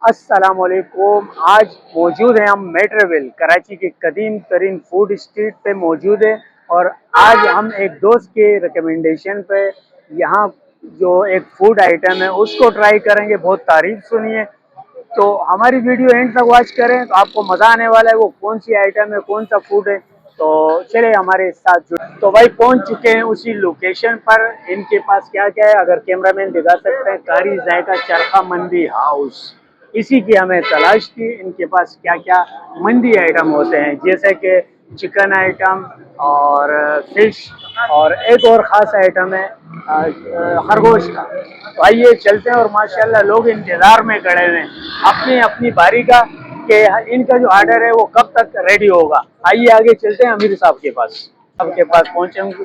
अस्सलाम वालेकुम। आज मौजूद हैं हम मेट्रोविल कराची के कदीम तरीन फूड स्ट्रीट पे मौजूद है। और आज हम एक दोस्त के रिकमेंडेशन पे यहाँ जो एक फूड आइटम है उसको ट्राई करेंगे। बहुत तारीफ सुनी है, तो हमारी वीडियो एंड तक वॉच करें तो आपको मज़ा आने वाला है। वो कौन सी आइटम है, कौन सा फूड है, तो चले हमारे साथ जुड़। तो भाई पहुंच चुके हैं उसी लोकेशन पर। इनके पास क्या क्या है अगर कैमरामैन दिखा सकते हैं। कारी जायका चरखा मंदी हाउस, इसी की हमें तलाश थी। इनके पास क्या क्या मंदी आइटम होते हैं, जैसे कि चिकन आइटम और फिश, और एक और ख़ास आइटम है खरगोश का। तो आइए चलते हैं। और माशाल्लाह लोग इंतज़ार में खड़े हुए हैं अपनी अपनी बारी का, कि इनका जो ऑर्डर है वो कब तक रेडी होगा। आइए आगे चलते हैं अमीर साहब के पास। सबके पास पहुंचे होंगे।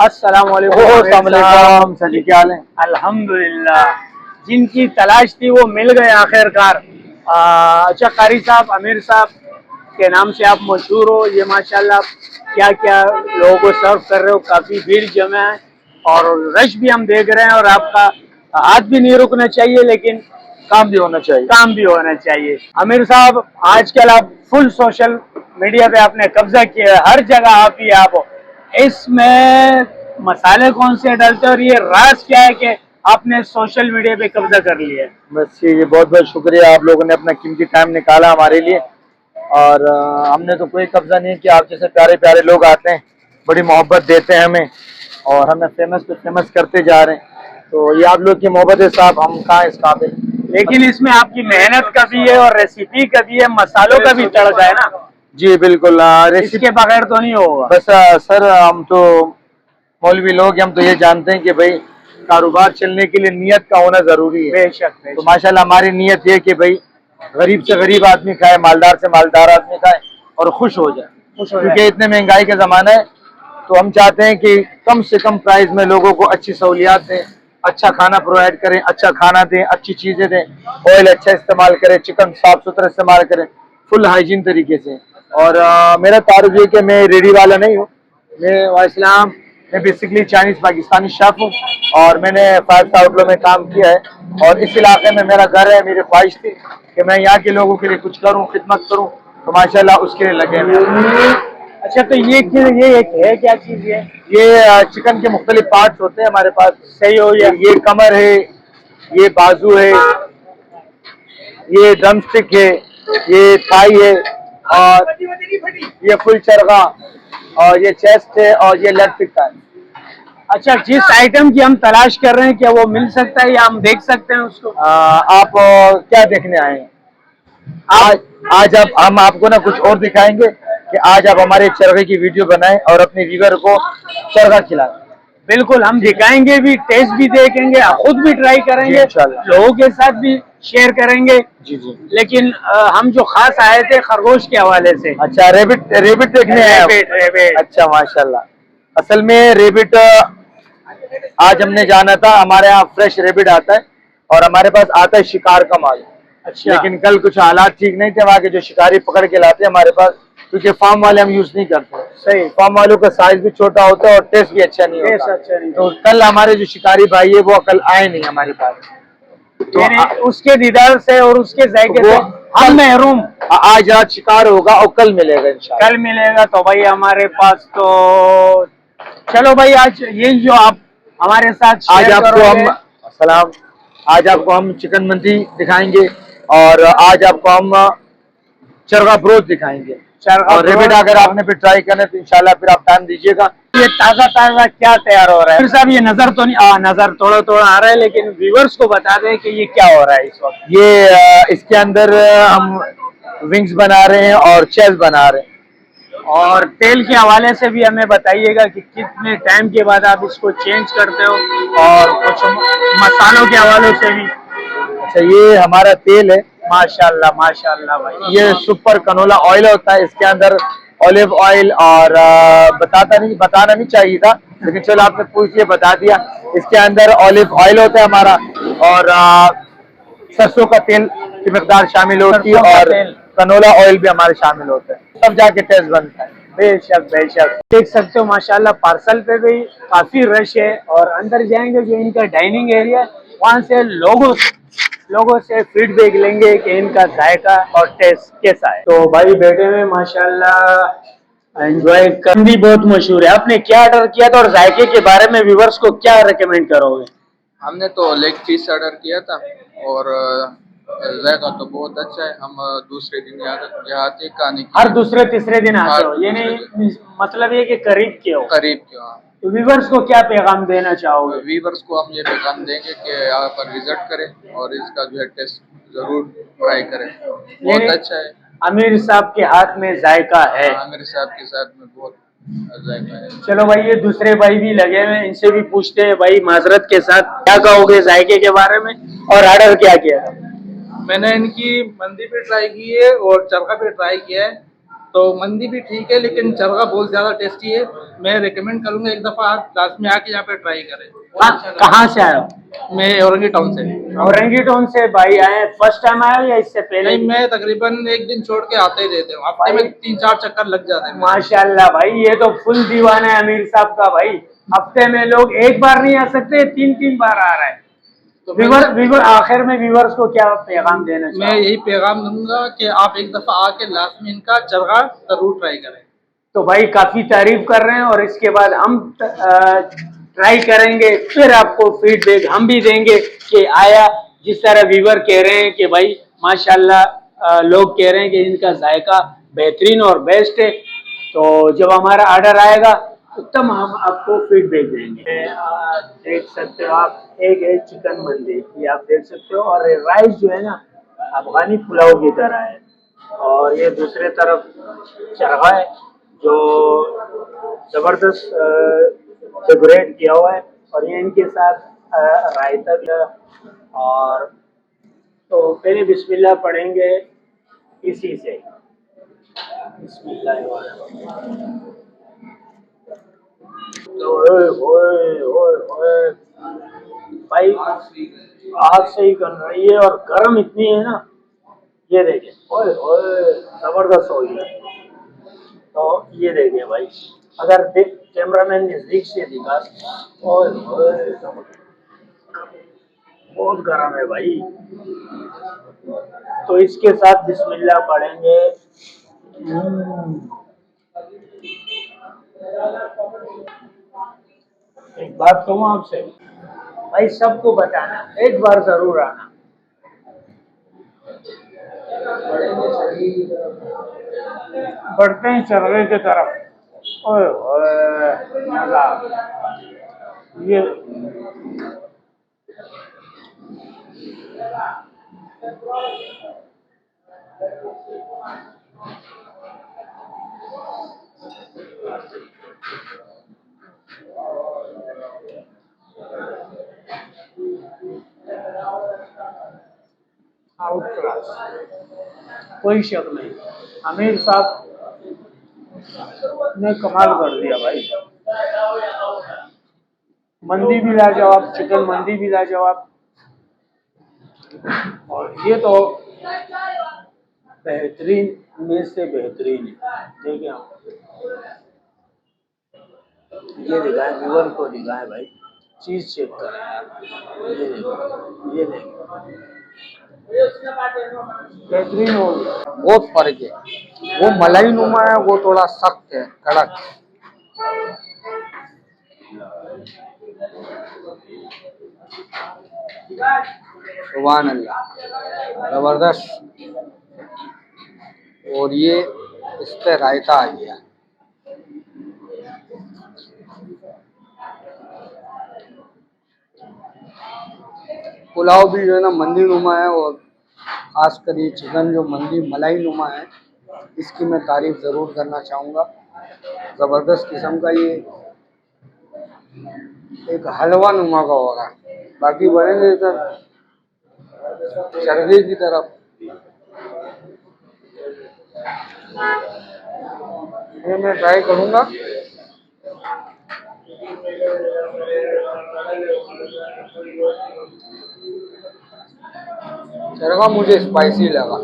अस्सलाम वालेकुम सर जी, क्या हाल है? अल्हम्दुलिल्लाह। जिनकी तलाश थी वो मिल गए आखिरकार। अच्छा कारी साहब, अमीर साहब के नाम से आप मशहूर हो। ये माशाल्लाह क्या क्या लोगों को सर्व कर रहे हो। काफ़ी भीड़ जमा है और रश भी हम देख रहे हैं। और आपका हाथ भी नहीं रुकना चाहिए, लेकिन काम भी होना चाहिए। काम भी होना चाहिए। अमीर साहब, आजकल आप फुल सोशल मीडिया पे आपने कब्जा किया है, हर जगह आप ही आप हो। इसमें मसाले कौन से डालते हैं और ये राज क्या है कि आपने सोशल मीडिया पे कब्जा कर लिया है? बस ये बहुत बहुत शुक्रिया, आप लोगों ने अपना कीमती टाइम निकाला हमारे लिए। और हमने तो कोई कब्जा नहीं किया। आप जैसे प्यारे प्यारे लोग आते हैं, बड़ी मोहब्बत देते हैं हमें, और हमें फेमस पे फेमस करते जा रहे हैं। तो ये आप लोग की मोहब्बत है साहब, हम कहाँ इस काबिल। लेकिन इसमें आपकी मेहनत का भी है और रेसिपी का भी है, मसालों का भी तड़का है ना? जी बिल्कुल। इसके बगैर तो नहीं होगा। बस सर, हम तो मौलवी लोग हैं, हम तो ये जानते हैं कि भाई कारोबार चलने के लिए नियत का होना जरूरी है। बेशक। तो माशाल्लाह हमारी नियत ये कि भाई गरीब से गरीब आदमी खाए, मालदार से मालदार आदमी खाए और खुश हो जाए। क्योंकि इतने महंगाई का जमाना है, तो हम चाहते हैं कि कम से कम प्राइस में लोगों को अच्छी सहूलियात दें, अच्छा खाना प्रोवाइड करें, अच्छा खाना दें, अच्छी चीज़ें दें, ऑयल अच्छा इस्तेमाल करें, चिकन साफ सुथरा इस्तेमाल करें, फुल हाइजीन तरीके से। और मेरा तारुफ ये कि मैं रेडी वाला नहीं हूँ। मैं बेसिकली चाइनीज पाकिस्तानी शेफ हूँ, और मैंने 5 स्टार होटलों में काम किया है। और इस इलाके में मेरा घर है। मेरी ख्वाहिश थी कि मैं यहाँ के लोगों के लिए कुछ करूँ, खिदमत करूँ, तो माशाल्लाह उसके लिए लगे हैं। अच्छा, तो ये एक है क्या चीज है? ये चिकन के मुख्तलिफ पार्ट्स होते हैं हमारे पास। सही हो गया। ये कमर है, ये बाजू है, ये ड्रम स्टिक है, ये थाई है, और ये फुल चरगा, और ये चेस्ट है, और ये लेग टिक्का है। अच्छा, जिस आइटम की हम तलाश कर रहे हैं क्या वो मिल सकता है या हम देख सकते हैं उसको? आप क्या देखने आए हैं? आज हम आपको ना कुछ और दिखाएंगे कि आज आप हमारे चरखे की वीडियो बनाएं और अपने व्यूअर को चरखा खिलाएं। बिल्कुल, हम दिखाएंगे भी, टेस्ट भी देखेंगे, खुद भी ट्राई करेंगे, लोगों के साथ भी शेयर करेंगे। जी जी। लेकिन हम जो खास आए थे खरगोश के हवाले से। अच्छा, रेबिट देखने आए? रेबिट। अच्छा माशाल्लाह। असल में रेबिट आज हमने जाना था। हमारे यहाँ फ्रेश रेबिट आता है, और हमारे पास आता है शिकार का माल। अच्छा। लेकिन कल कुछ हालात ठीक नहीं थे, वहाँ के जो शिकारी पकड़ के लाते हैं हमारे पास, क्योंकि फार्म वाले हम यूज नहीं करते। सही। फार्म वालों का साइज भी छोटा होता है और टेस्ट भी अच्छा नहीं होता। तो कल हमारे जो शिकारी भाई है वो कल आए नहीं हमारे पास, तो उसके दीदार से और उसके जायके से हम महरूम। आज रात शिकार होगा और कल मिलेगा इंशाल्लाह। कल मिलेगा। तो भाई हमारे पास तो चलो भाई, आज ये जो आप हमारे साथ आज आपको हम चिकन मंदी दिखाएंगे, और आज आपको हम चरगा ब्रोच दिखाएंगे। और रेबिट अगर आपने फिर ट्राई करना तो इंशाल्लाह फिर आप टाइम दीजिएगा। ये ताजा ताजा क्या तैयार हो रहा है? फिर साहब ये नजर तो नहीं नजर थोड़ा थोड़ा आ रहा है, लेकिन व्यूअर्स को बता दें कि ये क्या हो रहा है इस वक्त। ये इसके अंदर हम विंग्स बना रहे हैं और चेस्ट बना रहे हैं। और तेल के हवाले से भी हमें बताइएगा कि कितने टाइम के बाद आप इसको चेंज करते हो, और कुछ मसालों के हवाले से भी। अच्छा, ये हमारा तेल है। माशाल्लाह माशाल्लाह भाई। ये सुपर कनोला ऑयल होता है। इसके अंदर ऑलिव ऑयल, और बताना नहीं चाहिए था, लेकिन चलो आपने पूछ लिया, बता दिया। इसके अंदर ऑलिव ऑयल होता है हमारा, और सरसों का तेल की मिकदार शामिल होती है, और कनोला ऑयल भी हमारे शामिल होता है, तब जाके टेस्ट बनता है। बेशक बेशक। देख सकते हो माशाल्लाह पार्सल पे भी काफी रश है। और अंदर जाएंगे जो इनका डाइनिंग एरिया है, वहाँ से लोगों लोगों से फीडबैक लेंगे कि इनका जायका और टेस्ट कैसा है। तो भाई बैठे हुए माशाल्लाह एंजॉय कर भी बहुत मशहूर है। आपने क्या ऑर्डर किया था और जायके के बारे में व्यूवर्स को क्या रेकमेंड करोगे? हमने तो लेग पीस ऑर्डर किया था और जायका तो बहुत अच्छा है। हम दूसरे दिन यहाँ आते खाने की हर दूसरे तीसरे दिन आते हर हो, ये दूसरे नहीं मतलब ये कि करीब के हो। करीब के वहाँ तो व्यूवर्स को क्या पैगाम देना चाहोगे? वीवर्स को हम ये पैगाम देंगे कि यहाँ पर विजिट करें और इसका जो है टेस्ट जरूर ट्राई करें, बहुत अच्छा है। आमिर साहब के हाथ में जायका है। आमिर साहब के साथ में बहुत जायका है। चलो भाई, ये दूसरे भाई भी लगे हुए हैं, इनसे भी पूछते हैं। भाई माजरत के साथ क्या कहोगे जायके के बारे में और ऑर्डर क्या किया था? मैंने इनकी मंदी भी ट्राई की है और चरखा भी ट्राई किया है। तो मंदी भी ठीक है लेकिन चरखा बहुत ज़्यादा टेस्टी है। मैं रेकमेंड करूंगा एक दफ़ा आप लास्ट में आके यहाँ पे ट्राई करें। कहाँ से आए हो? मैं औरंगी टाउन से। औरंगी टाउन से भाई आए, फर्स्ट टाइम आए हो या इससे पहले? नहीं, मैं तकरीबन एक दिन छोड़ के आते ही रहते हूँ, हफ्ते में 3-4 चक्कर लग जाते हैं। माशाल्लाह भाई, ये तो फुल दीवाना है अमीर साहब का भाई। हफ्ते में लोग एक बार नहीं आ सकते, 3-3 बार आ रहा है। तो व्यूवर आखिर में व्यूवर्स को क्या पैगाम देना मैं यही पैगाम दूंगा कि आप एक दफ़ा आके लास्ट में इनका चरखा जरूर ट्राई करें। तो भाई काफी तारीफ कर रहे हैं और इसके बाद हम ट्राई करेंगे, फिर आपको फीडबैक हम भी देंगे कि आया। जिस तरह व्यूवर कह रहे हैं कि भाई माशाल्लाह, लोग कह रहे हैं कि इनका जायका बेहतरीन और बेस्ट है। तो जब हमारा ऑर्डर आएगा तो तब हम आपको फीडबैक देंगे। देख सकते हो आप, एक है चिकन मंदी, ये आप देख सकते हो, और राइस जो है ना अफगानी पुलाव की तरह है। और ये दूसरे तरफ चरखा है जो जबरदस्त डेकोरेट किया हुआ है, और ये इनके साथ रायता भी है। और तो पहले बिस्मिल्लाह पढ़ेंगे इसी से। बिस्मिल्लाह। तो ओए ओए ओए भाई, आग से ही कर रही है और गर्म इतनी है ना, ये देखिए। ओए ओए जबरदस्त हो गया। तो ये देखिए भाई, अगर देख कैमरामैन नजदीक से दिखा, ओए ओए बहुत गर्म है भाई। तो इसके साथ बिस्मिल्लाह पढ़ेंगे। एक बात कहूँ आपसे भाई, सबको बताना, एक बार जरूर आना। बढ़ते हैं चरखे की तरफ। ओए ओए मजा। ये आउट क्लास, कोई शक नहीं। आमिर साहब ने कमाल कर दिया भाई। मंदी भी लाजवाब, चिकन मंदी भी लाजवाब, और ये तो बेहतरीन में से बेहतरीन है। देखिए आप, ये दिखाएं व्यूअर को, दिखाएं भाई, चीज चेक करें। ये देखो, ये देखो, बेहतरीन हो गया। बहुत फर्क है, वो मलाई नुमा है, वो थोड़ा सख्त है, कड़क। सुभान अल्लाह, जबरदस्त। और ये इस पे रायता आ गया। पुलाव भी जो है ना मंदी नुमा है, और खासकर ये चिकन जो मंदी मलाई नुमा है, इसकी मैं तारीफ ज़रूर करना चाहूँगा। ज़बरदस्त किस्म का ये एक हलवा नुमा का हो रहा है। बाकी बढ़ेंगे सर चरखे की तरफ। ये मैं ट्राई करूँगा। चरखा मुझे स्पाइसी लगा।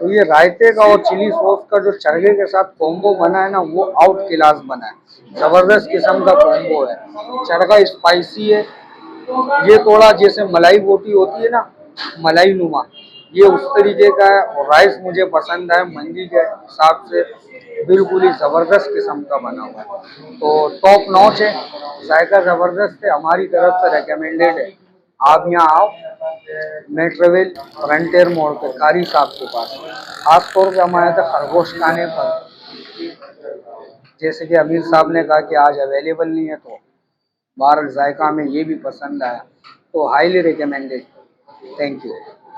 तो ये रायते का और चिली सॉस का जो चरगे के साथ कॉम्बो बना है ना, वो आउट क्लास बना है, जबरदस्त किस्म का कॉम्बो है। चरगा स्पाइसी है, ये थोड़ा जैसे मलाई बोटी होती है ना, मलाई नुमा, ये उस तरीके का है। और राइस मुझे पसंद है, मंदी के हिसाब से बिल्कुल ही ज़बरदस्त किस्म का बना हुआ है, तो टॉप नॉच है, जायका ज़बरदस्त है, हमारी तरफ से रेकमेंडेड है। आप यहाँ आओ, मेट्रोवेल फ्रंटियर मोड़ पे कारी साहब के पास। खास तौर पे हम आए थे खरगोश खाने पर, जैसे कि अमीर साहब ने कहा कि आज अवेलेबल नहीं है, तो बाहर जायका में ये भी पसंद आया, तो हाईली रिकमेंडेड। Thank you.